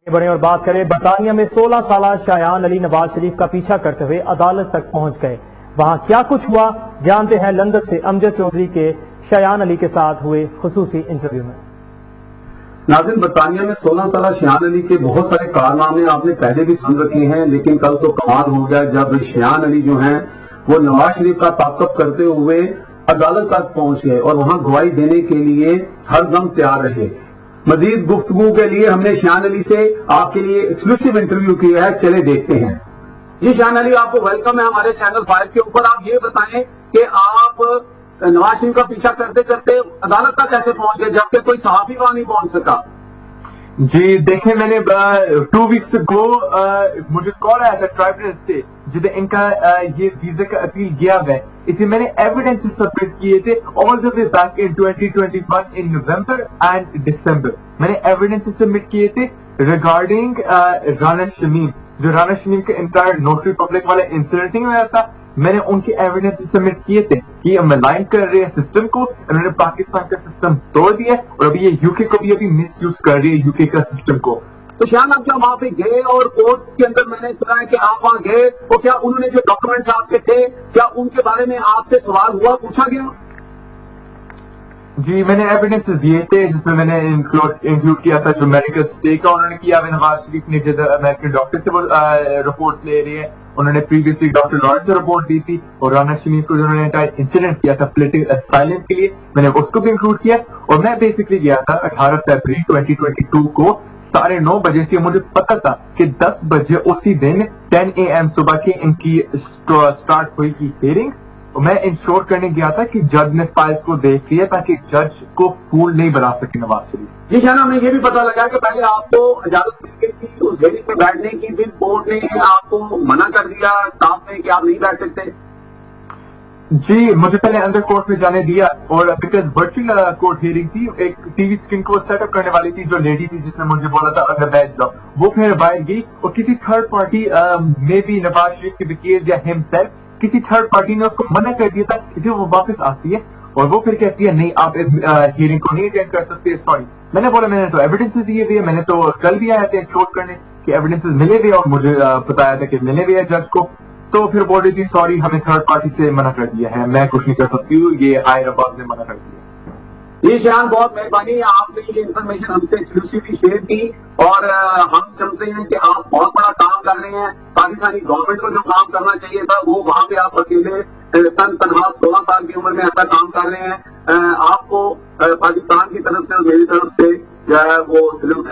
بڑھیں اور بات کریں برطانیہ میں 16 سالہ شایان علی نواز شریف کا پیچھا کرتے ہوئے عدالت تک پہنچ گئے. وہاں کیا کچھ ہوا جانتے ہیں لندن سے امجد چودھری کے شایان علی کے ساتھ ہوئے خصوصی انٹرویو میں. ناظرین، برطانیہ میں 16 سالہ شایان علی کے بہت سارے کارنامے آپ نے پہلے بھی سن رکھے ہیں، لیکن کل تو کمال ہو گیا جب شایان علی جو ہیں وہ نواز شریف کا تعاقب کرتے ہوئے عدالت تک پہنچ گئے اور وہاں گواہی دینے کے لیے ہر دم تیار رہے. مزید گفتگو کے لیے ہم نے شایان علی سے آپ کے لیے ایکسکلوسیو انٹرویو کیا ہے، چلے دیکھتے ہیں. جی شایان علی، آپ کو ویلکم ہے ہمارے چینل 5 کے اوپر. آپ یہ بتائیں کہ آپ نواز شریف کا پیچھا کرتے کرتے عدالت تک کیسے پہنچ گئے جبکہ کوئی صحافی وہاں نہیں پہنچ سکا؟ جی دیکھیں، میں نے 2 ویکس اگو مجھے کال آیا تھا ٹرائبونل سے جدھر ان کا یہ ویزا کا اپیل گیا ہے. اسے میں نے ایویڈنس سبمٹ کیے تھے all the way back in 2021 in November and December. میں نے ایویڈنس سبمٹ کیے تھے ریگارڈنگ رانا شمیم، جو رانا شمیم کے انٹائر نوٹری پبلک والا انسیڈنٹ نہیں ہوا تھا. میں نے ان کے ایویڈنس سبمٹ کیے تھے کہ یہ ملائن کر رہے ہیں سسٹم کو، انہوں نے پاکستان کا سسٹم توڑ دیا اور ابھی یہ یو کے کو بھی ابھی مس یوز کر رہی ہے یو کے کا سسٹم کو. تو شایان، آپ کیا وہاں پہ گئے اور کورٹ کے اندر میں نے سنا ہے کہ آپ وہاں گئے تو کیا انہوں نے جو ڈاکومنٹس آپ کے تھے کیا ان کے بارے میں آپ سے سوال ہوا، پوچھا گیا؟ جی میں نے ایویڈنس دیے تھے جس میں نے انکلوڈ کیا تھا جو میڈیکل اسٹے کا انہوں نے کیا. نواز شریف نے جدھر امریکن ڈاکٹر سے وہ رپورٹس لے رہے ہیں، انہوں نے پریویسلی ڈاکٹر لارنس سے رپورٹ دی تھی اور رانا شمیم کو انہوں نے انسیڈنٹ کیا تھا پولیٹیکل اسائلم کے لیے، میں نے اس کو بھی انکلوڈ کیا. اور میں بیسکلی گیا تھا 18 فروری 2022 کو 9:30 بجے سے. مجھے پتا تھا کہ 10 بجے اسی دن 10 AM صبح کی ان کی سٹارٹ ہوئی کی ہیئرنگ. میں انشور کرنے گیا تھا کہ جج نے فائلز کو دیکھ لیا تاکہ جج کو فول نہیں بنا سکے نواز شریف. جی شایان، ہمیں یہ بھی پتا لگا کہ پہلے آپ کو اجازت مل گئی تھی اس ہیئرنگ پہ بیٹھنے کی، پھر کورٹ نے آپ کو منع کر دیا صاحب نے کہ آپ نہیں بیٹھ سکتے. جی مجھے پہلے اندر کورٹ میں جانے دیا اور بیکاز ورچوئل کورٹ ہیئرنگ تھی، ایک ٹی وی اسکرین کو سیٹ اپ کرنے والی تھی جو لیڈی تھی جس نے مجھے بولا تھا اندر بیٹھ جاؤ، وہ پھر باہر گئی اور کسی تھرڈ پارٹی میں بھی نواز شریف کے وکیل یا ہم سیلف کسی تھرڈ پارٹی نے اس کو منع کر دیا تھا. اسے وہ واپس آتی ہے اور وہ پھر کہتی ہے نہیں آپ اس ہیئرنگ کو نہیں اٹینڈ کر سکتے. سوری، میں نے بولا میں نے تو ایویڈنس دیے ہوئے، میں نے تو کل بھی آیا تھا ایکسپورٹ کرنے کہ ایویڈنس ملے ہوئے اور مجھے بتایا تھا کہ ملے ہوئے جج کو. تو پھر بول رہی تھی سوری ہمیں تھرڈ پارٹی سے منع کر دیا ہے، میں کچھ نہیں کر سکتی ہوں، یہ ہائر عباس نے منع کر دیا. جی شایان، بہت مہربانی، آپ نے یہ انفارمیشن ہم سے ایکسکلوسیولی شیئر کی اور ہم سمجھتے ہیں کہ آپ بہت بڑا کام کر رہے ہیں. پاکستانی گورنمنٹ کو جو کام کرنا چاہیے تھا وہ وہاں پہ آپ اکیلے تنہا 16 سال کی عمر میں ایسا کام کر رہے ہیں. آپ کو پاکستان کی طرف سے اور میری طرف سے جو ہے وہ سلوٹ